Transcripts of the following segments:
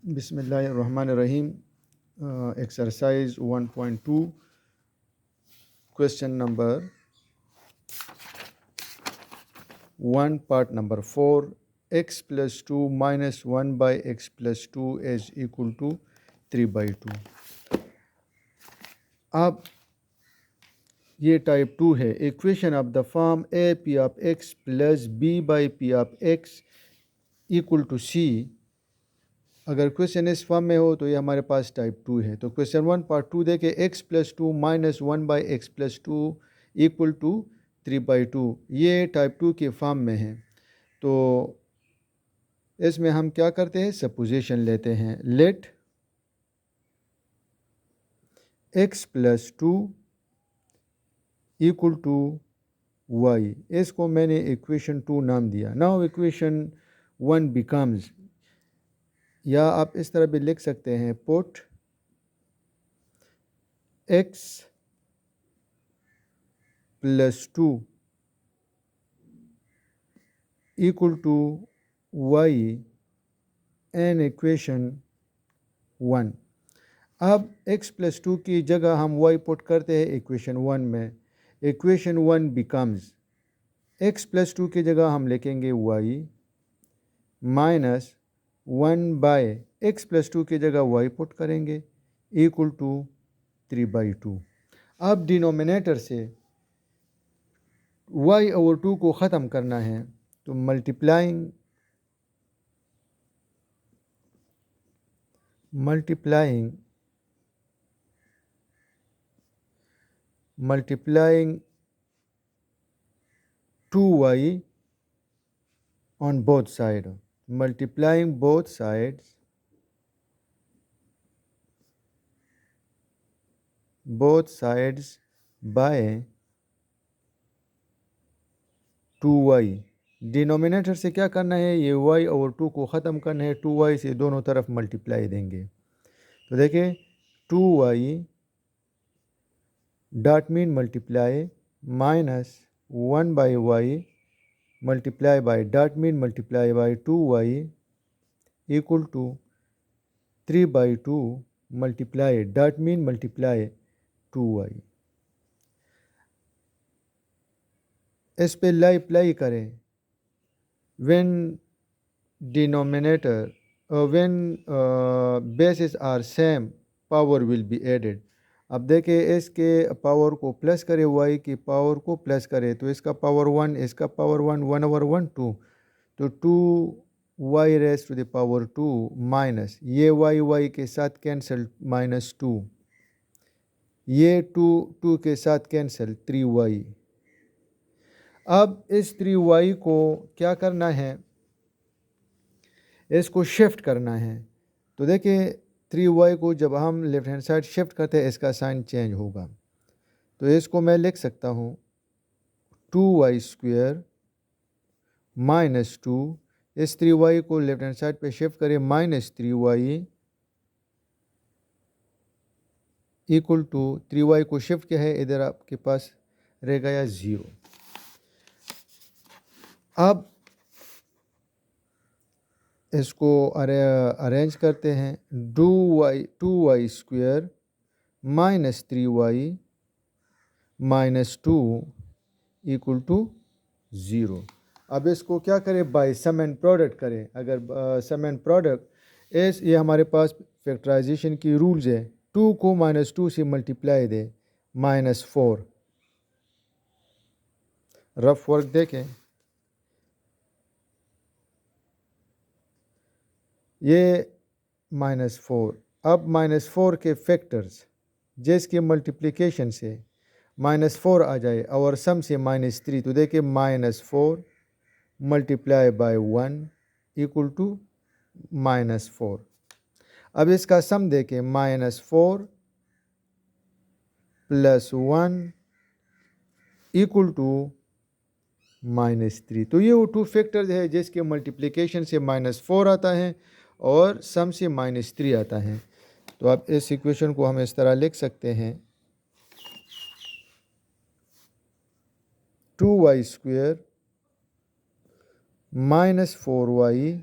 Bismillahirrahmanirrahim. Exercise 1.2, question number 1, part number 4. X plus 2 minus 1 by x plus 2 is equal to 3 by 2. अब ये type 2 है. Equation of the form A P of X plus B by P of X equal to C. अगर question इस form में हो तो ये हमारे पास टाइप 2 है. तो क्वेश्चन 1 पार्ट 2 देखें. X plus 2 minus 1 by x plus 2 equal to 3 by 2. ये टाइप 2 के फॉर्म में है. तो इसमें हम क्या करते हैं, सपोजिशन लेते हैं. Let x plus 2 equal to y. इसको मैंने इक्वेशन 2 नाम दिया. नाउ इक्वेशन 1 बिकम्स, या आप इस तरह भी लिख सकते हैं, put x plus 2 equal to y and equation 1. अब x प्लस 2 की जगह हम y पुट करते हैं इक्वेशन 1 में. इक्वेशन 1 बिकम्स, x प्लस 2 की जगह हम लिखेंगे y minus 1 by x plus 2 की जगह y पुट करेंगे इक्वल टू 3 बाई 2. अब डिनोमिनेटर से y ओवर 2 को ख़त्म करना है. तो multiplying multiplying 2y on both sides, multiplying both sides by 2y. Denominator से क्या करना है, ये y और 2 को ख़त्म करना है. 2y से दोनों तरफ मल्टीप्लाई देंगे. तो देखिए 2y dot mean multiply minus 1 by y multiply by dot mean multiply by 2y equal to 3 by 2 multiply dot mean multiply 2y. इस पे अप्लाई करें. When denominator when basis are same power will be added. अब देखिए इसके power को plus करें, y की power को प्लस करें, तो इसका पावर 1, इसका पावर 1, 1 ओवर 1 2. तो 2y raise to the power 2 minus ये y के साथ कैंसिल माइनस 2, ये 2 के साथ कैंसिल 3y. अब इस 3y को क्या करना है, इसको शिफ्ट करना है. तो देखिए 3y को जब हम लेफ्ट हैंड साइड शिफ्ट करते हैं इसका साइन चेंज होगा. तो इसको मैं लिख सकता हूँ 2y स्क्वायर माइनस 2. इस 3y को लेफ्ट हैंड साइड पे शिफ्ट करें, minus 3y equal to 3y को शिफ्ट किया है, इधर आपके पास रह गया 0. अब इसको अरेंज करते हैं. 2y square minus 3y minus 2 equal to 0. अब इसको क्या करें, बाय सम एंड प्रोडक्ट करें. अगर सम एंड प्रोडक्ट ये हमारे पास फैक्टराइजेशन की रूल्स है. 2 को माइनस 2 से मल्टीप्लाई दे, माइनस 4. रफ वर्क देखें, ये माइनस 4. अब माइनस 4 के फैक्टर्स जिसके मल्टीप्लिकेशन से माइनस 4 आ जाए और सम से माइनस 3. तो देखिए minus 4 multiply by 1 equal to minus 4. अब इसका सम देखें, minus 4 plus 1 equal to minus 3. तो ये वो 2 फैक्टर्स है जिसके मल्टीप्लिकेशन से माइनस 4 आता है और सम से माइनस 3 आता है. तो आप इस इक्वेशन को हम इस तरह लिख सकते हैं, 2y square minus 4y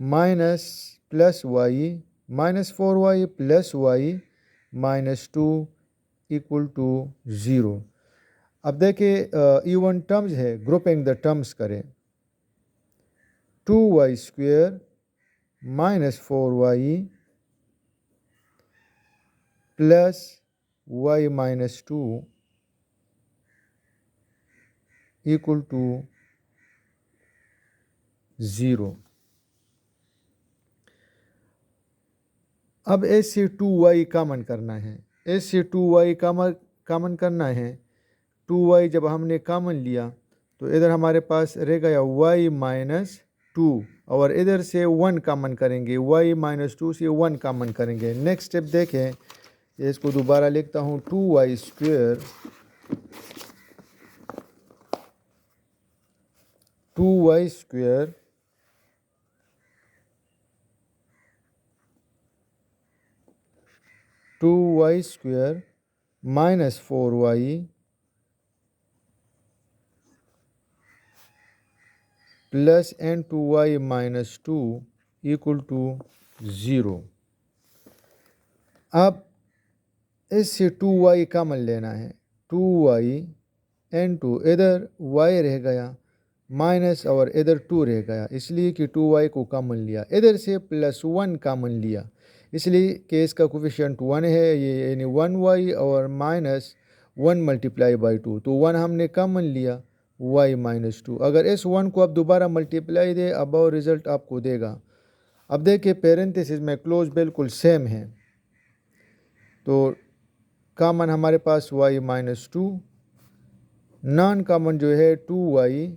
minus plus y minus 4y plus y minus 2 equal to 0। अब देखिए इवन टर्म्स है, ग्रुपिंग द टर्म्स करें। 2y square minus 4y plus y minus 2 equal to 0। अब s से 2y कॉमन करना है, s से 2y common करना है। 2y जब हमने कॉमन लिया तो इधर हमारे पास रह गया y माइनस 2 और इधर से 1 कॉमन करेंगे, y माइनस 2 से 1 कॉमन करेंगे। नेक्स्ट स्टेप देखें, इसको दोबारा लिखता हूँ 2y square 2y square minus 4y plus n2y minus 2 equal to 0। अब इससे 2y कॉमन लेना है, 2y n2 इधर y रह गया माइनस और इधर 2 रह गया, इसलिए कि 2y को कॉमन लिया। इधर से प्लस 1 कॉमन लिया, इसलिए कि इसका कोफिशिएंट 1 है, ये यानी 1y और माइनस 1 मल्टीप्लाई बाई 2, तो 1 हमने कॉमन लिया y माइनस 2। अगर इस 1 को आप दोबारा मल्टीप्लाई दे अब और रिज़ल्ट आपको देगा। अब देखिए पेरेंथेसिस में क्लोज बिल्कुल सेम है, तो कॉमन हमारे पास y माइनस 2, नॉन कॉमन जो है 2y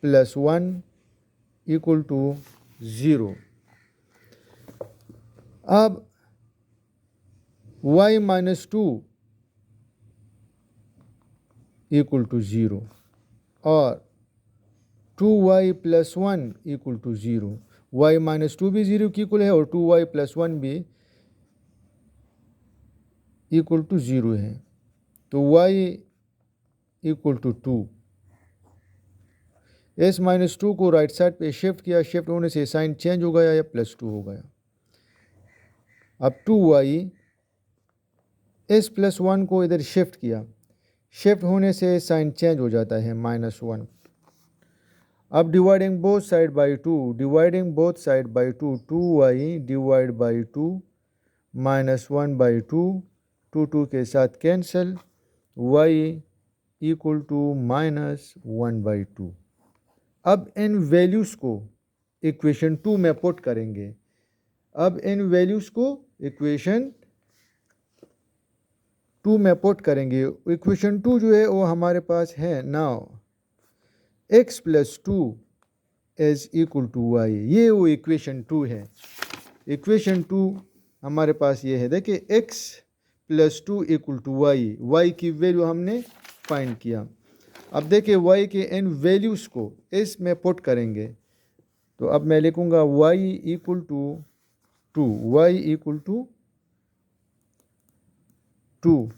प्लस 1 इक्वल टू 0। अब y माइनस 2 इक्वल टू 0 और 2y plus 1 equal to 0। y minus 2 भी 0 की इक्वल है और 2y प्लस 1 भी इक्वल टू 0 है, तो y equal to 2। s minus 2 को राइट साइड पे शिफ्ट किया, शिफ्ट होने से साइन चेंज हो गया या प्लस 2 हो गया। अब 2y s प्लस 1 को इधर शिफ्ट किया, शिफ्ट होने से साइन चेंज हो जाता है माइनस 1। अब dividing both side by 2, dividing both side by 2, 2y divide by 2 minus 1 by 2, 2 के साथ cancel, y equal to minus 1 by 2। अब इन वैल्यूज़ को इक्वेशन 2 में पुट करेंगे। अब इन वैल्यूज़ को इक्वेशन 2 में पुट करेंगे। इक्वेशन 2 जो है वो हमारे पास है now x plus 2 is equal to y, ये वो इक्वेशन 2 है। इक्वेशन 2 हमारे पास ये है, देखिए x plus 2 equal to y की वैल्यू हमने फाइंड किया। अब देखिए y के इन वैल्यूज़ को इस में पुट करेंगे, तो अब मैं लिखूँगा y equal to 2, y equal to 2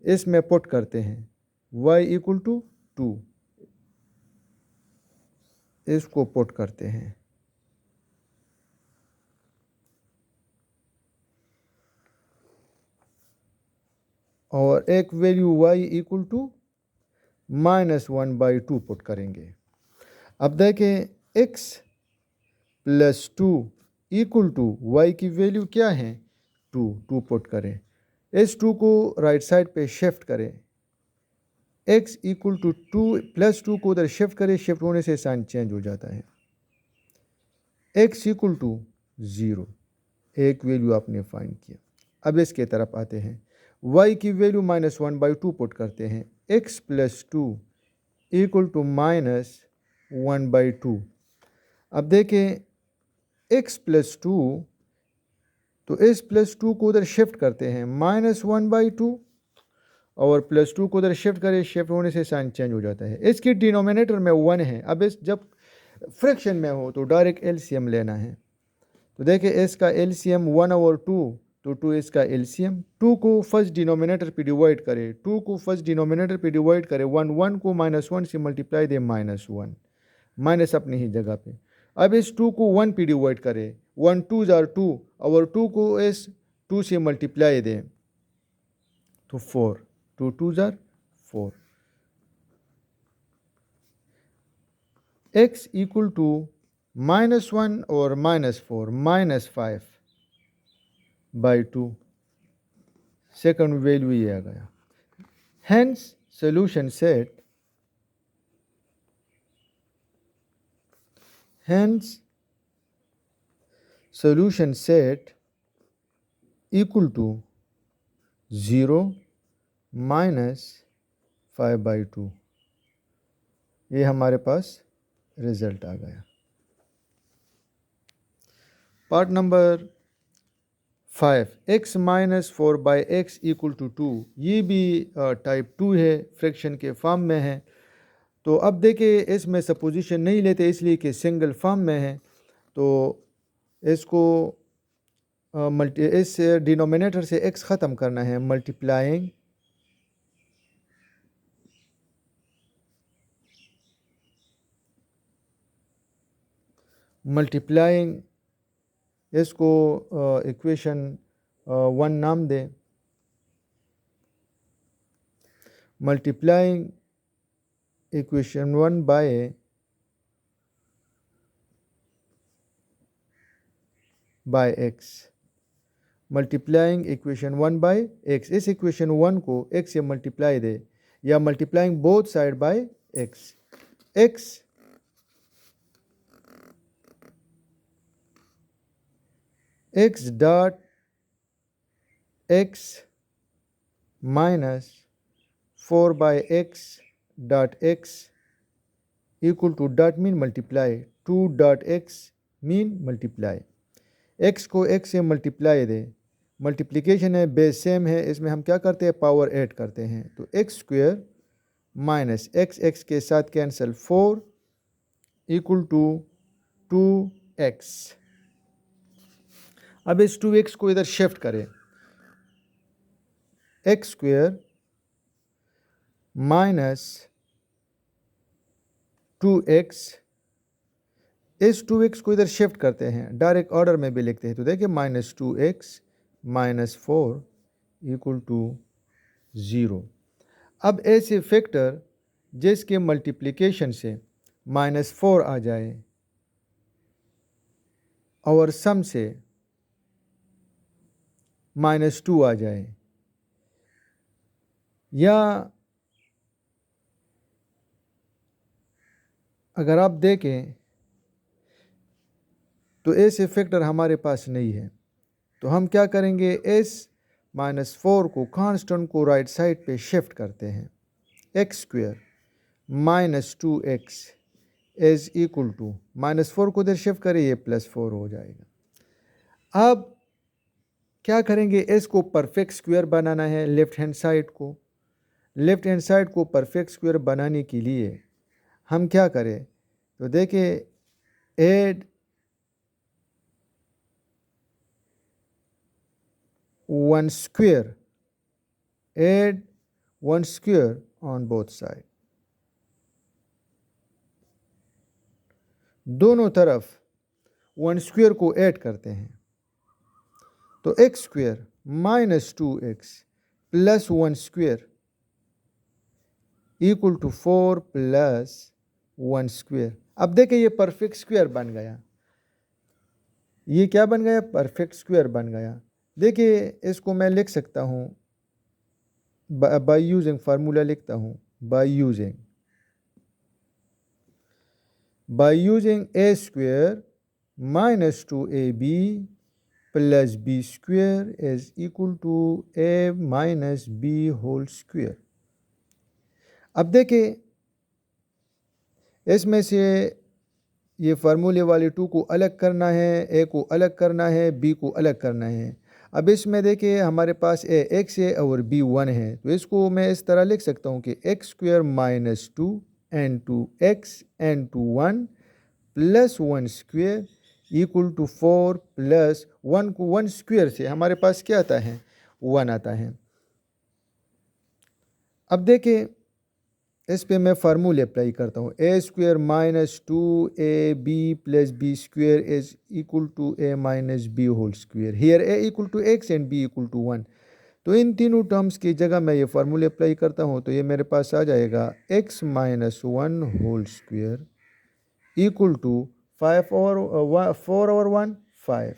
इसमें पुट करते हैं, y इक्वल टू 2 इसको पुट करते हैं। और एक value y equal to minus 1 by 2 put करेंगे। अब देखें x plus 2 equal to y की वैल्यू क्या है 2 पुट करें, इस 2 को राइट साइड पे शिफ्ट करें, x इक्वल टू 2 प्लस 2 को उधर शिफ्ट करें, शिफ्ट होने से साइन चेंज हो जाता है। x इक्वल टू 0, एक वैल्यू आपने फाइंड किया। अब इसके तरफ आते हैं, y की वैल्यू माइनस 1 बाई 2 पुट करते हैं, x plus 2 equal to minus 1 by 2। अब देखें x प्लस 2, तो इस प्लस 2 को उधर शिफ्ट करते हैं माइनस 1 बाई 2 और प्लस 2 को उधर शिफ्ट करें, शिफ्ट होने से साइन चेंज हो जाता है। इसकी डिनोमिनेटर में 1 है। अब इस जब फ्रैक्शन में हो तो डायरेक्ट एलसीएम लेना है, तो देखिए इसका एलसीएम 1 और 2, तो 2 इसका एलसीएम। 2 को फर्स्ट डिनोमिनेटर पे डिवाइड करें, 2 को फर्स्ट डिनोमिनेटर पे डिवाइड करें, 1 को माइनस 1 से मल्टीप्लाई दे माइनस 1, माइनस अपनी ही जगह पे, अब इस 2 को 1 पे डिवाइड करें, 1 2 जार 2 और 2 को इस 2 से मल्टीप्लाई दें तो 4, 2 2 जार 4, x इक्वल टू -1 और -4 -5 बाई 2, सेकंड वैल्यू ये आ गया। Hence solution set, solution set equal to 0 minus 5/2, ये हमारे पास रिजल्ट आ गया। Part number 5, x minus 4/x equal to 2, ये भी टाइप 2 है, फ्रैक्शन के फॉर्म में है। तो अब देखिए इसमें सपोजिशन नहीं लेते इसलिए कि सिंगल फॉर्म में है, तो इसको इस डिनोमिनेटर से x ख़त्म करना है, मल्टीप्लाइंग इसको इक्वेशन 1 नाम दें, multiplying equation 1 by x, multiplying equation 1 by x, इस इक्वेशन 1 को x से मल्टीप्लाई दे या multiplying both side by x, x dot x minus 4/x dot x equal to dot mean multiply 2 dot x mean multiply, x को x से multiply दे, multiplication है, base same है, इसमें हम क्या करते हैं पावर ऐड करते हैं, तो x स्क्वायर माइनस x के साथ कैंसिल 4 इक्वल टू 2x। अब इस 2x को इधर शिफ्ट करें, x स्क्वायर माइनस 2x, इस 2x को इधर शिफ्ट करते हैं, डायरेक्ट ऑर्डर में भी लिखते हैं, तो देखिए -2x माइनस 4 इक्वल टू 0। अब ऐसे फैक्टर जिसके मल्टीप्लिकेशन से -4 आ जाए और सम से -2 आ जाए, या अगर आप देखें तो ऐसे फैक्टर हमारे पास नहीं है, तो हम क्या करेंगे, इस -4 को कांस्टेंट को राइट साइड पे शिफ्ट करते हैं, x square minus 2x is equal to -4 को इधर शिफ्ट करें, ये +4 हो जाएगा। अब क्या करेंगे, इसको परफेक्ट स्क्वायर बनाना है, लेफ्ट हैंड साइड को परफेक्ट स्क्वायर बनाने के लिए हम क्या करें, तो देखिए add 1 square, add 1 square on both side, दोनों तरफ 1 स्क्वायर को ऐड करते हैं, तो x square minus 2x plus 1 square equal to 4 plus 1 square. अब देखिए ये परफेक्ट स्क्वायर बन गया, ये क्या बन गया, परफेक्ट स्क्वायर बन गया। देखिए इसको मैं लिख सकता हूँ बाय यूजिंग फार्मूला लिखता हूँ, by using a square minus 2ab plus b square is equal to a minus b whole square. अब देखिए इसमें से ये फार्मूले वाले 2 को अलग करना है, a को अलग करना है, b को अलग करना है। अब इसमें देखिए हमारे पास a x है और b 1 है, तो इसको मैं इस तरह लिख सकता हूँ कि x square minus 2 n2x n2 1 plus 1 square equal to 4 plus 1 को 1 स्क्वायर से हमारे पास क्या आता है, 1 आता है। अब देखिए इस पे मैं फार्मूले अप्लाई करता हूँ। A square minus 2ab+b² is equal to a minus B whole square. Here a equal to x and b equal to 1। तो इन तीनों टर्म्स की जगह मैं ये फार्मूले अप्लाई करता हूँ, तो ये मेरे पास आ जाएगा x minus 1 whole square equal to 5 और 4 और 1 5।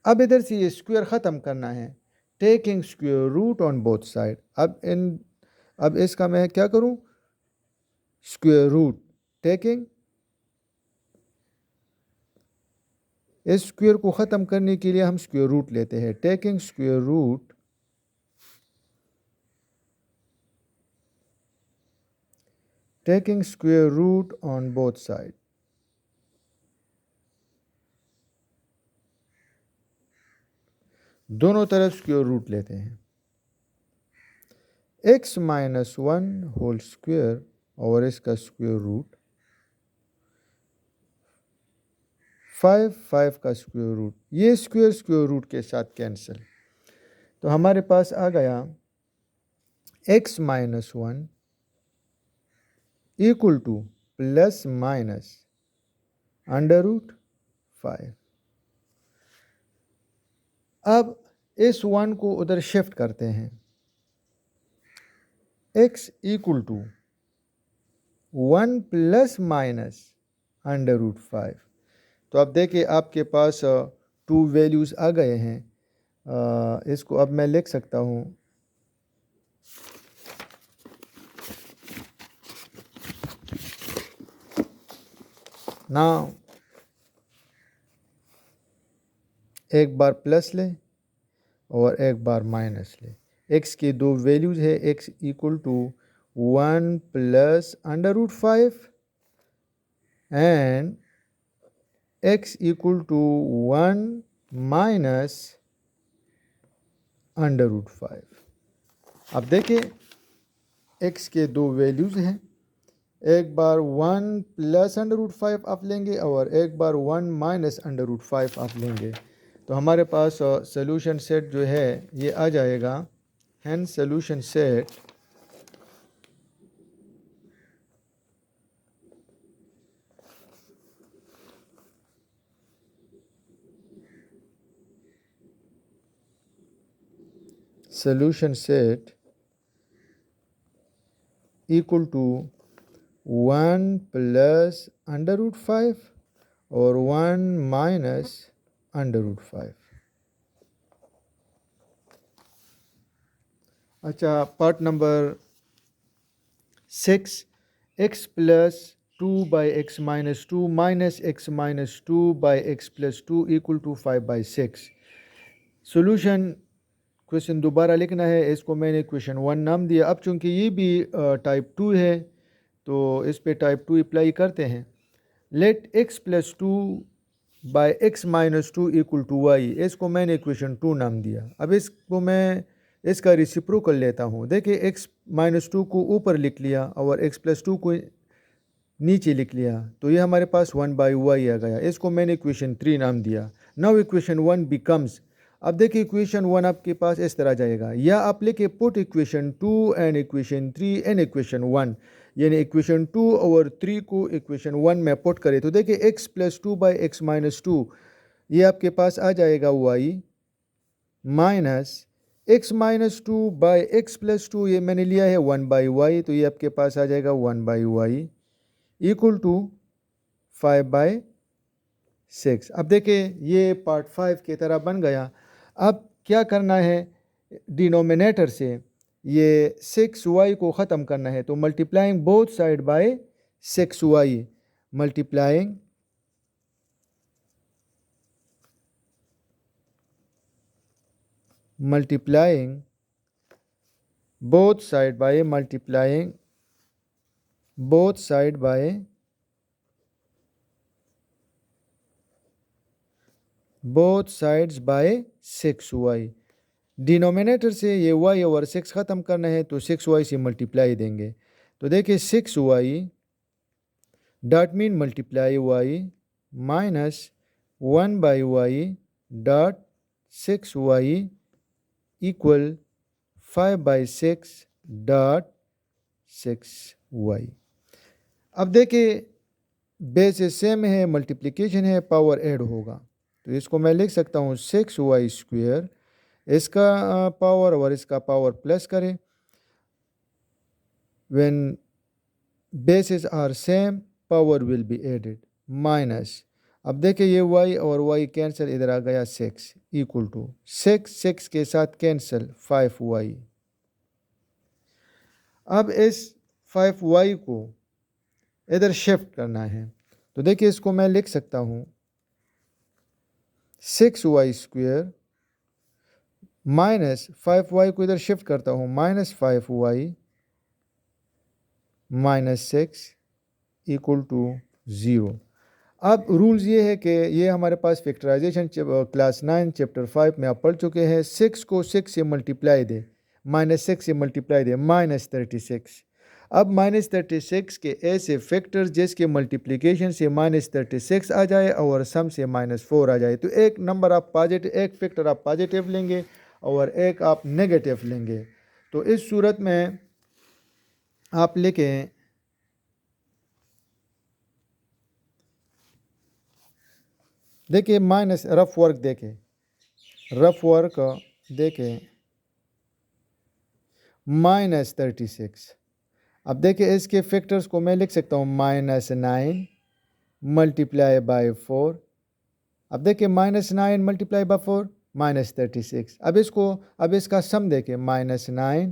अब इधर से ये स्क्वेयर ख़त्म करना है, taking square root on both side. अब इसका मैं क्या करूं, स्क्वेयर रूट टेकिंग, इस स्क्वेयर को ख़त्म करने के लिए हम स्क्वेयर रूट लेते हैं, taking square root on both side. दोनों तरफ स्क्वेयर रूट लेते हैं। x माइनस 1 होल स्क्वेयर और इसका स्क्वेयर रूट 5 का स्क्वेयर रूट, ये स्क्वेयर रूट के साथ कैंसिल। तो हमारे पास आ गया x minus 1 equal to plus minus under root 5। अब इस 1 को उधर शिफ्ट करते हैं, x equal to 1 plus minus under root 5। तो अब देखिए आपके पास टू वैल्यूज़ आ गए हैं। इसको अब मैं लिख सकता हूँ, नाउ एक बार प्लस ले और एक बार माइनस ले। x की दो वैल्यूज़ है, x equal to 1 plus under root 5 and x equal to 1 minus under root 5। अब देखिए x के दो वैल्यूज़ हैं, एक बार 1 प्लस अंडर रूट 5 आप लेंगे और एक बार 1 माइनस अंडर रूट 5 आप लेंगे। तो हमारे पास सोल्यूशन सेट जो है ये आ जाएगा, hence solution set equal to 1 plus under root 5 और 1 माइनस अंडर रूट 5। अच्छा, part number 6, x plus 2 by x minus 2 minus x minus 2 by x plus 2 equal to 5/6। Solution question दोबारा लिखना है, इसको मैंने क्वेश्चन 1 नाम दिया। अब चूंकि ये भी टाइप 2 है तो इस पे टाइप 2 अप्लाई करते हैं। Let x plus 2 by x minus 2 equal to y, इसको मैंने क्वेश्चन 2 नाम दिया। अब इसको मैं इसका रेसिप्रोकल लेता हूँ। देखिए x माइनस 2 को ऊपर लिख लिया और x प्लस 2 को नीचे लिख लिया, तो ये हमारे पास 1/y आ गया। इसको मैंने इक्वेशन 3 नाम दिया। नाउ इक्वेशन 1 बिकम्स, अब देखिए इक्वेशन 1 आपके पास इस तरह जाएगा, या आप लिखे put equation 2 and equation 3 and equation 1, यानी इक्वेशन 2 और 3 को इक्वेशन 1 में पुट करें। तो देखिए x plus 2 by x minus 2, ये आपके पास आ जाएगा y minus x minus 2 by x plus 2, ये मैंने लिया है 1/y, तो ये आपके पास आ जाएगा 1/y इक्वल टू 5/6। अब देखिए ये पार्ट 5 की तरह बन गया। अब क्या करना है, डिनोमिनेटर से ये 6y को ख़त्म करना है, तो multiplying both side bye 6y, multiplying both side by multiplying both side by both sides by 6y। Denominator से ये y और 6 ख़त्म करना है, तो 6y से मल्टीप्लाई देंगे। तो देखिए 6y dot mean multiply y minus 1/y dot 6y equal 5/6 dot 6y। अब देखिए बेस सेम है, मल्टीप्लिकेशन है, पावर ऐड होगा, तो इसको मैं लिख सकता हूँ 6y स्क्वेयर, इसका पावर और इसका पावर प्लस करें। When basis are same power will be added minus, अब देखिए ये y और y कैंसिल, इधर आ गया 6 इक्वल टू 6 के साथ कैंसिल 5y। अब इस 5y को इधर शिफ्ट करना है, तो देखिए इसको मैं लिख सकता हूँ 6y स्क्वेयर माइनस 5y को इधर शिफ्ट करता हूँ minus 5y minus 6 equal to 0। अब रूल्स ये है कि ये हमारे पास फैक्टराइजेशन क्लास 9 चैप्टर 5 में आप पढ़ चुके हैं। 6 को 6 से मल्टीप्लाई दे, माइनस 6 से मल्टीप्लाई दे माइनस 36। अब माइनस 36 के ऐसे फैक्टर्स जिसके मल्टीप्लिकेशन से माइनस 36 आ जाए और सम से माइनस 4 आ जाए, तो एक नंबर आप पॉजिटिव, एक फैक्टर आप पॉजिटिव लेंगे और एक आप नेगेटिव लेंगे। तो इस सूरत में आप लिखें देखिए माइनस रफ वर्क देखें, रफ वर्क देखें माइनस 36। अब देखिए इसके फैक्टर्स को मैं लिख सकता हूँ माइनस 9 मल्टीप्लाई बाय 4। अब देखिए माइनस 9 मल्टीप्लाई बाय 4 माइनस 36। अब इसका सम देखें minus 9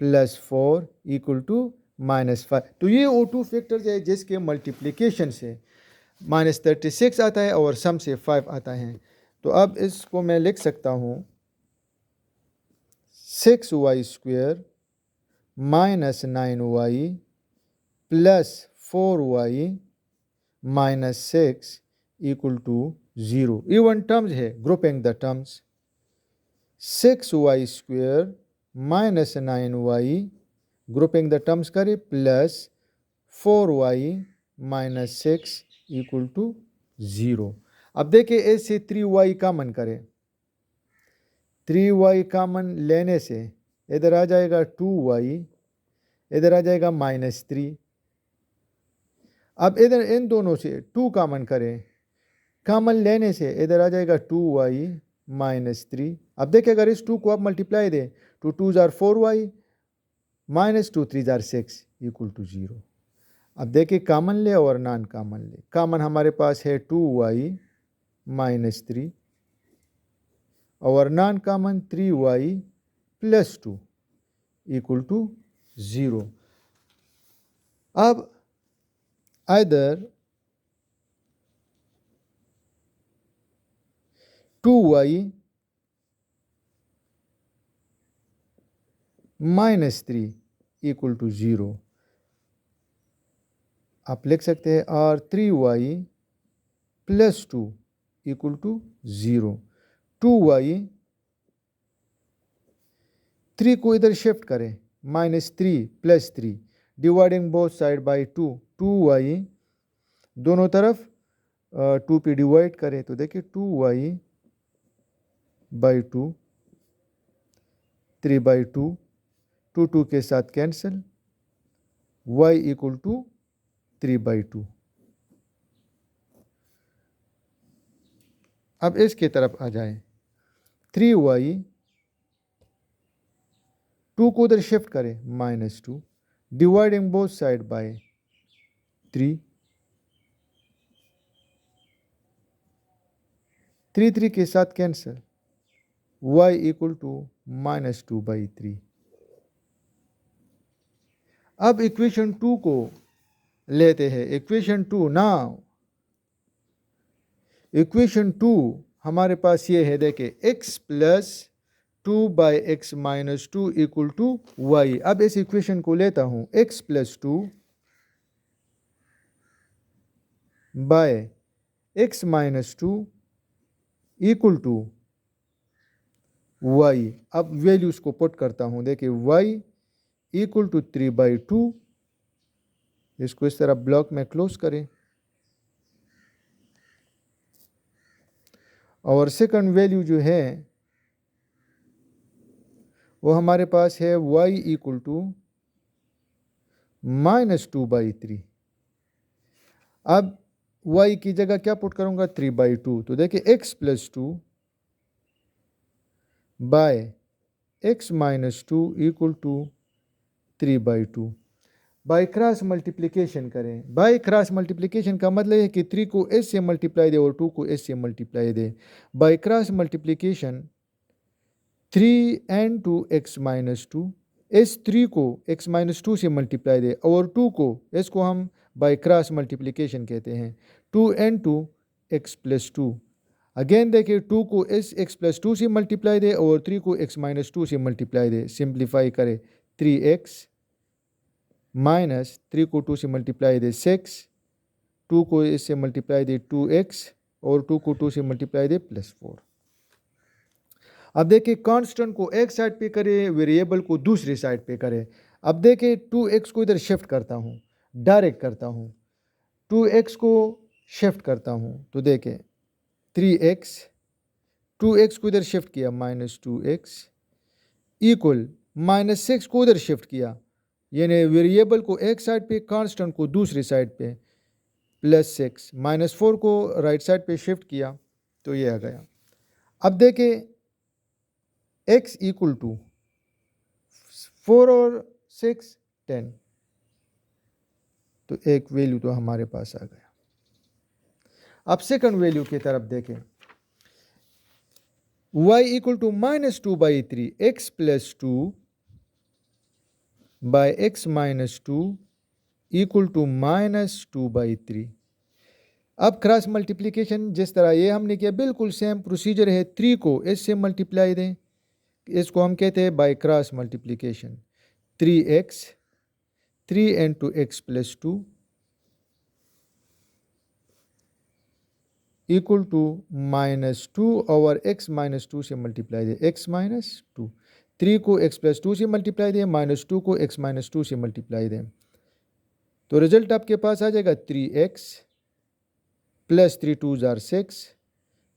plus 4 equal to minus 5। तो ये वो टू फैक्टर्स है जिसके मल्टीप्लिकेशन से माइनस 36 आता है और सम से 5 आता है। तो अब इसको मैं लिख सकता हूँ 6y square minus 9y plus 4y minus 6 equal to 0। Even terms है, grouping the terms. 6y square minus 9y grouping the terms करें plus 4y minus 6 equal to 0। अब देखिए इससे 3y कॉमन करें, 3y कॉमन लेने से इधर आ जाएगा 2y, इधर आ जाएगा माइनस 3। अब इधर इन दोनों से 2 कॉमन करें, कॉमन लेने से इधर आ जाएगा 2y माइनस 3। अब देखिए अगर इस 2 को आप मल्टीप्लाई दें तो 2 जार 4y माइनस 2 3 जार 6 इक्वल टू 0। अब देखिए कॉमन ले और नॉन कॉमन ले, कॉमन हमारे पास है 2y माइनस 3 और non common 3y plus 2 equal to 0। अब either 2y minus 3 equal to 0, आप लिख सकते हैं और 3y plus 2 equal to 0। 2y 3 को इधर शिफ्ट करें minus 3 plus 3 dividing both side bye 2, 2y दोनों तरफ 2 पे डिवाइड करें तो देखिए 2y बाई 2, 3 बाई 2, 2 के साथ cancel, y equal to 3 by 2। अब इसके तरफ आ जाए 3y 2 को उधर शिफ्ट करें minus 2 dividing both side by 3, 3 के साथ cancel, y equal to minus 2 by 3। अब इक्वेशन 2 को लेते हैं, इक्वेशन 2 नाउ इक्वेशन 2 हमारे पास ये है देखिए x plus 2 by x minus 2 equal to y. अब इस इक्वेशन को लेता हूं x plus 2 by x minus 2 equal to y. अब वैल्यूज को पुट करता हूं, देखिए y इक्वल टू 3 बाई 2, इसको इस तरह ब्लॉक में क्लोज करें और सेकंड वैल्यू जो है वो हमारे पास है y इक्वल टू -2/3। अब y की जगह क्या पुट करूँगा, 3/2। तो देखिए x + 2 by x - 2 = 3/2। By cross multiplication करें। बाई क्रॉस मल्टीप्लिकेशन का मतलब है कि 3 को s से मल्टीप्लाई दे और 2 को s से multiply they. By cross multiplication 3n to x - 2, s 3 को x - 2 से मल्टीप्लाई दे और 2 को, s को हम बाई क्रॉस मल्टीप्लिकेशन कहते हैं, 2n to x + 2। अगेन देखिए 2 को x + 2 से मल्टीप्लाई दे और 3 को x - 2 से मल्टीप्लाई दे। सिंप्लीफाई करें, 3x माइनस 3 को 2 से मल्टीप्लाई दे 6, 2 को इससे मल्टीप्लाई दे 2x और 2 को 2 से मल्टीप्लाई दे +4। अब देखिए कांस्टेंट को एक साइड पे करें, वेरिएबल को दूसरी साइड पे करें। अब देखिए 2x को इधर शिफ्ट करता हूँ, डायरेक्ट करता हूँ, 2x को शिफ्ट करता हूँ। तो देखिए 3x, 2x को इधर शिफ्ट किया -2x इक्वल -6 को उधर शिफ्ट किया, यानी वेरिएबल को एक साइड पे, कांस्टेंट को दूसरी साइड पे, +6, -4 को राइट साइड पे शिफ्ट किया तो ये आ गया। अब देखिए x = 4 और 6 10, तो एक वैल्यू तो हमारे पास आ गया। अब सेकंड वैल्यू की तरफ देखें, y = -2/3 x + 2 by x - 2 = -2/3। अब क्रॉस मल्टीप्लिकेशन जिस तरह ये हमने किया बिल्कुल सेम प्रोसीजर है। 3 को s से मल्टीप्लाई दें, इसको हम कहते हैं by cross multiplication. 3x, 3n to x + 2 = -2 और x - 2 से मल्टीप्लाई दे, x - 2। 3 को x + 2 से मल्टीप्लाई दें, -2 को x - 2 से मल्टीप्लाई दें, तो रिजल्ट आपके पास आ जाएगा 3x + 3 2s are 6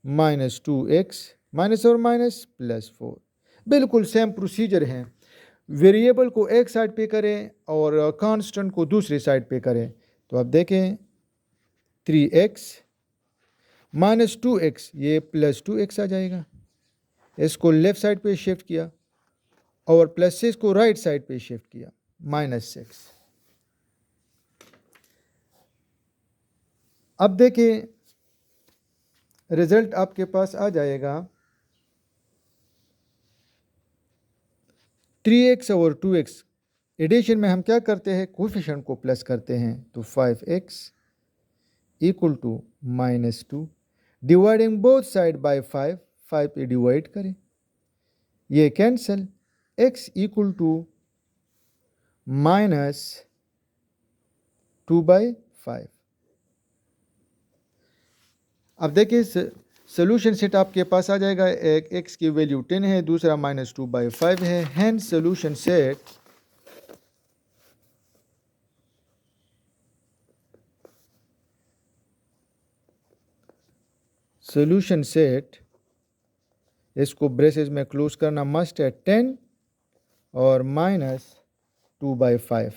-2x minus और माइनस +4। बिल्कुल सेम प्रोसीजर है। वेरिएबल को एक साइड पे करें और कांस्टेंट को दूसरी साइड पे करें। तो अब देखें 3x -2x, ये +2x आ जाएगा। इसको लेफ्ट साइड पे शिफ्ट किया और +6 को राइट साइड पे शिफ्ट किया, -6। अब देखें रिजल्ट आपके पास आ जाएगा 3x और 2x। एडिशन में हम क्या करते हैं, कोफिशिएंट को प्लस करते हैं। तो 5x = -2, dividing both side bye 5, 5 पे डिवाइड करें, ये कैंसिल, x = -2/5। अब देखिए सोल्यूशन सेट आपके पास आ जाएगा। एक x की वैल्यू 10 है, दूसरा -2/5 है। हेंस सोल्यूशन सेट इसको ब्रेसेस में क्लोज करना मस्ट है, 10 और -2/5।